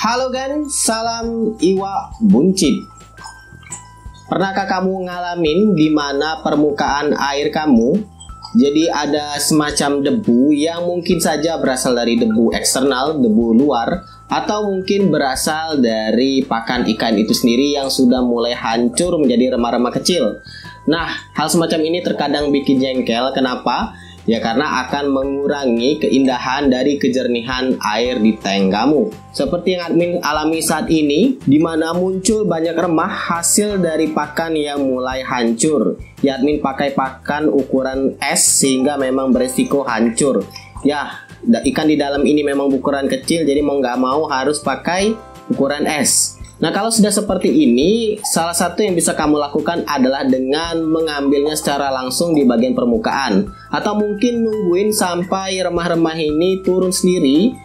Halo gan, salam iwa buncit. Pernahkah kamu ngalamin di mana permukaan air kamu jadi ada semacam debu yang mungkin saja berasal dari debu eksternal, debu luar, atau mungkin berasal dari pakan ikan itu sendiri yang sudah mulai hancur menjadi remah-remah kecil. Nah, hal semacam ini terkadang bikin jengkel. Kenapa? Ya karena akan mengurangi keindahan dari kejernihan air di tank kamu. Seperti yang admin alami saat ini, di mana muncul banyak remah hasil dari pakan yang mulai hancur. Ya admin pakai pakan ukuran S sehingga memang beresiko hancur. Ya, ikan di dalam ini memang ukuran kecil, jadi mau nggak mau harus pakai ukuran S. Nah, kalau sudah seperti ini, salah satu yang bisa kamu lakukan adalah dengan mengambilnya secara langsung di bagian permukaan. Atau mungkin nungguin sampai remah-remah ini turun sendiri,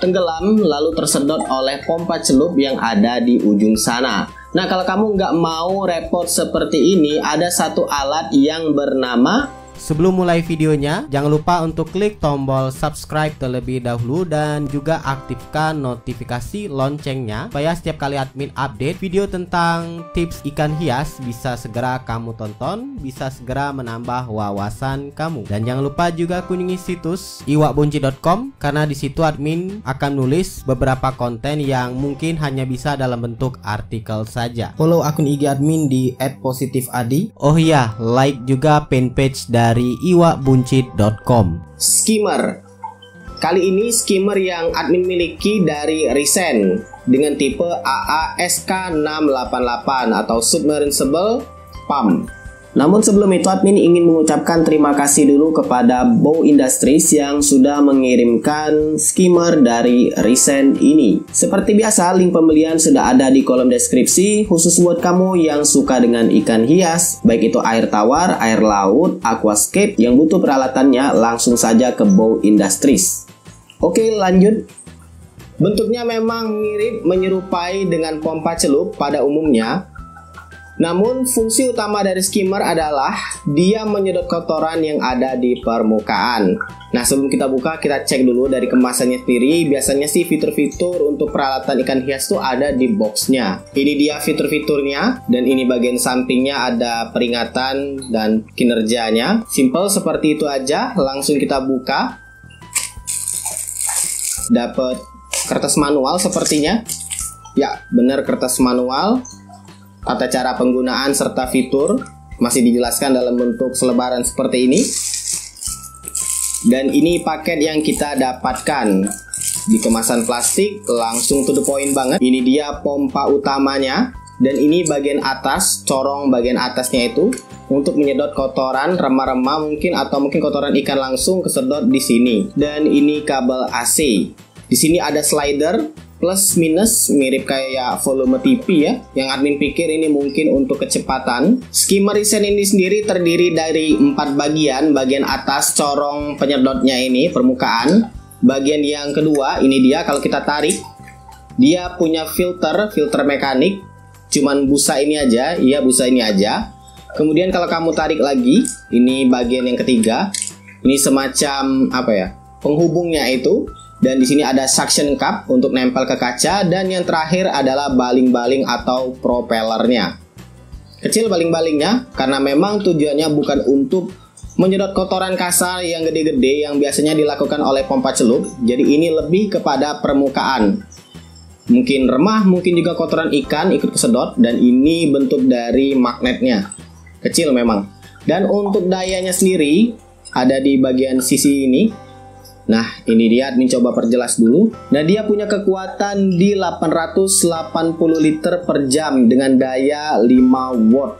tenggelam, lalu tersedot oleh pompa celup yang ada di ujung sana. Nah, kalau kamu nggak mau repot seperti ini, ada satu alat yang bernama... Sebelum mulai videonya, jangan lupa untuk klik tombol subscribe terlebih dahulu dan juga aktifkan notifikasi loncengnya supaya setiap kali admin update video tentang tips ikan hias bisa segera kamu tonton, bisa segera menambah wawasan kamu. Dan jangan lupa juga kunjungi situs iwakbuncit.com karena di situ admin akan nulis beberapa konten yang mungkin hanya bisa dalam bentuk artikel saja. Follow akun IG admin di @positifadi. Oh iya, like juga fanpage dari iwakbuncit.com. Skimmer. Kali ini skimmer yang admin miliki dari Risen dengan tipe AASK688 atau Submersible Pump. Namun sebelum itu admin ingin mengucapkan terima kasih dulu kepada Bow Industries yang sudah mengirimkan skimmer dari Risen ini. Seperti biasa, link pembelian sudah ada di kolom deskripsi khusus buat kamu yang suka dengan ikan hias, baik itu air tawar, air laut, aquascape yang butuh peralatannya langsung saja ke Bow Industries. Oke, lanjut. Bentuknya memang mirip menyerupai dengan pompa celup pada umumnya. Namun fungsi utama dari skimmer adalah dia menyedot kotoran yang ada di permukaan. Nah, sebelum kita buka, kita cek dulu dari kemasannya sendiri. Biasanya sih fitur-fitur untuk peralatan ikan hias tuh ada di boxnya. Ini dia fitur-fiturnya, dan ini bagian sampingnya ada peringatan dan kinerjanya. Simple seperti itu aja. Langsung kita buka. Dapat kertas manual sepertinya. Ya, benar kertas manual. Tata cara penggunaan serta fitur masih dijelaskan dalam bentuk selebaran seperti ini. Dan ini paket yang kita dapatkan di kemasan plastik, langsung to the point banget. Ini dia pompa utamanya, dan ini bagian atas, corong bagian atasnya itu untuk menyedot kotoran, remah-remah mungkin, atau mungkin kotoran ikan langsung kesedot di sini. Dan ini kabel AC. Di sini ada slider plus minus mirip kayak volume TV ya, yang admin pikir ini mungkin untuk kecepatan. Skimmer Risen ini sendiri terdiri dari 4 bagian. Bagian atas corong penyedotnya ini permukaan. Bagian yang kedua ini dia, kalau kita tarik dia punya filter mekanik, cuman busa ini aja, iya busa ini aja. Kemudian kalau kamu tarik lagi, ini bagian yang ketiga, ini semacam apa ya, penghubungnya itu. Dan di sini ada suction cup untuk nempel ke kaca, dan yang terakhir adalah baling-baling atau propellernya. Kecil baling-balingnya karena memang tujuannya bukan untuk menyedot kotoran kasar yang gede-gede yang biasanya dilakukan oleh pompa celup. Jadi ini lebih kepada permukaan. Mungkin remah, mungkin juga kotoran ikan ikut kesedot, dan ini bentuk dari magnetnya. Kecil memang. Dan untuk dayanya sendiri ada di bagian sisi ini. Nah, ini dia, admin coba perjelas dulu. Nah, dia punya kekuatan di 880 liter per jam dengan daya 5 watt.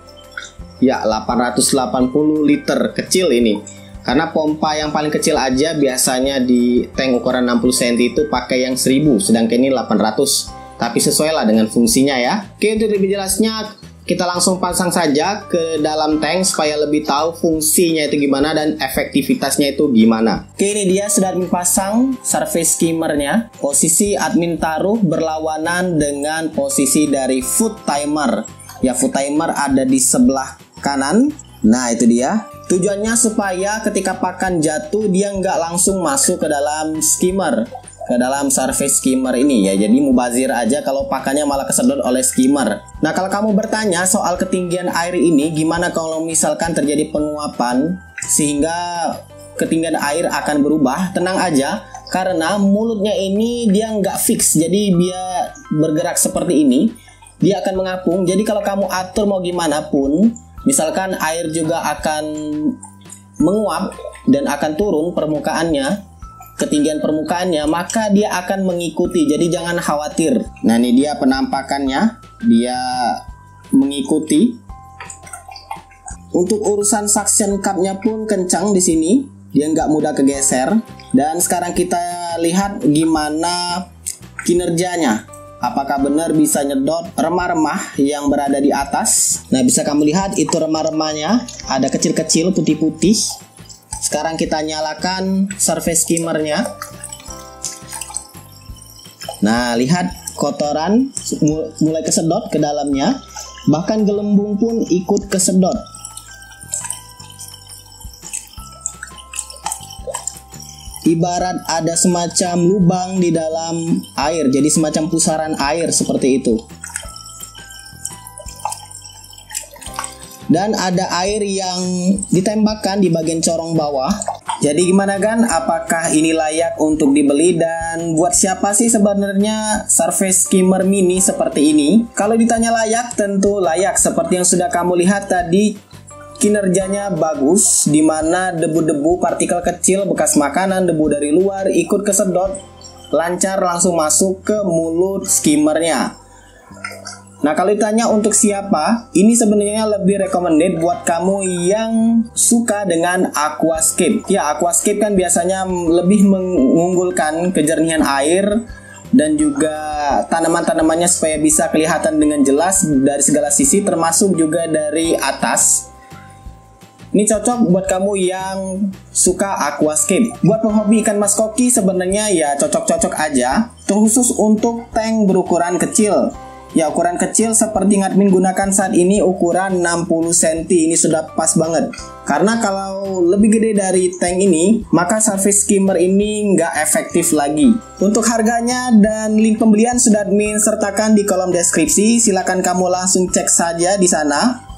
Ya, 880 liter, kecil ini. Karena pompa yang paling kecil aja biasanya di tank ukuran 60 cm itu pakai yang 1000, sedangkan ini 800. Tapi sesuai lah dengan fungsinya ya. Oke, untuk lebih jelasnya kita langsung pasang saja ke dalam tank supaya lebih tahu fungsinya itu gimana dan efektivitasnya itu gimana. Oke, ini dia sudah admin pasang surface skimmernya. Posisi admin taruh berlawanan dengan posisi dari foot timer. Ya, foot timer ada di sebelah kanan. Nah, itu dia. Tujuannya supaya ketika pakan jatuh dia nggak langsung masuk ke dalam skimmer. ke dalam surface skimmer ini ya. Jadi mubazir aja kalau pakannya malah kesedot oleh skimmer. Nah, kalau kamu bertanya soal ketinggian air ini, gimana kalau misalkan terjadi penguapan sehingga ketinggian air akan berubah? Tenang aja, karena mulutnya ini dia nggak fix, jadi dia bergerak seperti ini, dia akan mengapung. Jadi kalau kamu atur mau gimana pun, misalkan air juga akan menguap dan akan turun permukaannya, ketinggian permukaannya, maka dia akan mengikuti. Jadi jangan khawatir. Nah, ini dia penampakannya, dia mengikuti. Untuk urusan suction cup-nya pun kencang di sini, dia nggak mudah kegeser. Dan sekarang kita lihat gimana kinerjanya. Apakah benar bisa nyedot remah-remah yang berada di atas? Nah, bisa kamu lihat itu remah-remahnya ada kecil-kecil putih-putih. Sekarang kita nyalakan surface skimmernya. Nah, lihat kotoran mulai kesedot ke dalamnya. Bahkan gelembung pun ikut kesedot. Ibarat ada semacam lubang di dalam air, jadi semacam pusaran air seperti itu. Dan ada air yang ditembakkan di bagian corong bawah. Jadi gimana kan? Apakah ini layak untuk dibeli? Dan buat siapa sih sebenarnya surface skimmer mini seperti ini? Kalau ditanya layak, tentu layak. Seperti yang sudah kamu lihat tadi, kinerjanya bagus, dimana debu-debu partikel kecil bekas makanan, debu dari luar ikut kesedot lancar langsung masuk ke mulut skimmernya. Nah, kalau ditanya untuk siapa, ini sebenarnya lebih recommended buat kamu yang suka dengan aquascape. Ya, aquascape kan biasanya lebih mengunggulkan kejernihan air dan juga tanaman-tanamannya supaya bisa kelihatan dengan jelas dari segala sisi, termasuk juga dari atas. Ini cocok buat kamu yang suka aquascape. Buat penghobi ikan mas koki sebenarnya ya cocok-cocok aja. Terkhusus untuk tank berukuran kecil. Ya, ukuran kecil seperti yang admin gunakan saat ini ukuran 60 cm. Ini sudah pas banget. Karena kalau lebih gede dari tank ini, maka surface skimmer ini nggak efektif lagi. Untuk harganya dan link pembelian sudah admin sertakan di kolom deskripsi. Silakan kamu langsung cek saja di sana.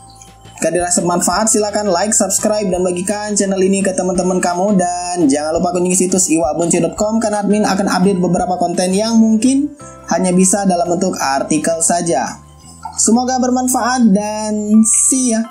Jika dirasa bermanfaat, silakan like, subscribe, dan bagikan channel ini ke teman-teman kamu. Dan jangan lupa kunjungi situs iwakbonce.com karena admin akan update beberapa konten yang mungkin hanya bisa dalam bentuk artikel saja. Semoga bermanfaat dan see ya.